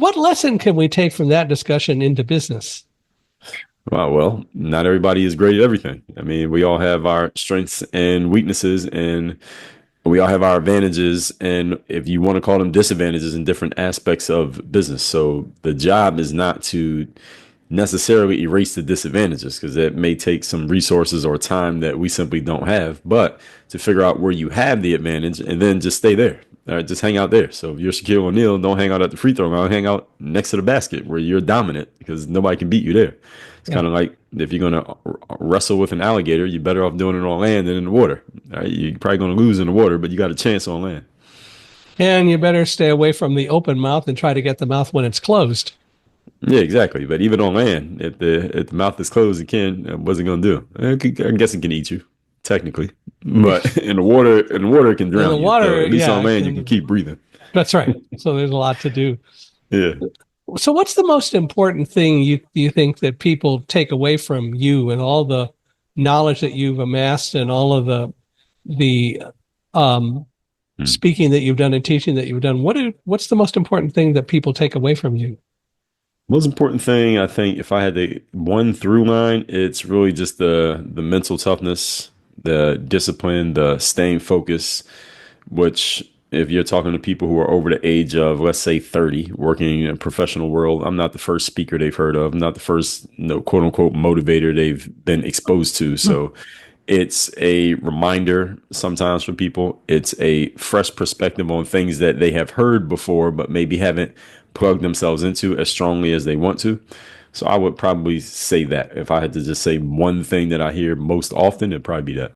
What lesson can we take from that discussion into business? Wow, well, not everybody is great at everything. I mean, we all have our strengths and weaknesses, and we all have our advantages, and if you want to call them disadvantages in different aspects of business. So the job is not to necessarily erase the disadvantages because it may take some resources or time that we simply don't have, but to figure out where you have the advantage and then just stay there. All right, just hang out there. So if you're Shaquille O'Neal, don't hang out at the free throw line. Hang out next to the basket where you're dominant because nobody can beat you there. It's Yeah. kind of like if you're going to wrestle with an alligator, you're better off doing it on land than in the water. All right, you're probably going to lose in the water, but you got a chance on land. And you better stay away from the open mouth and try to get the mouth when it's closed. Yeah, exactly. But even on land, if the mouth is closed, what's it going to do? I guess it can eat you, technically. But in the water, it can In the drown you. So water, at least yeah, on land, you can keep breathing. that's right. So there's a lot to do. Yeah. So what's the most important thing you think that people take away from you and all the knowledge that you've amassed and all of the um, Hmm. speaking that you've done and teaching that you've done? What's the most important thing that people take away from you? Most important thing, I think, if I had the one through line, it's really just the mental toughness, the discipline, the staying focused, which if you're talking to people who are over the age of, let's say, 30, working in a professional world, I'm not the first speaker they've heard of. I'm not the first, quote unquote, motivator they've been exposed to. So it's a reminder sometimes for people. It's a fresh perspective on things that they have heard before, but maybe haven't plugged themselves into as strongly as they want to. So I would probably say that if I had to just say one thing that I hear most often, it'd probably be that.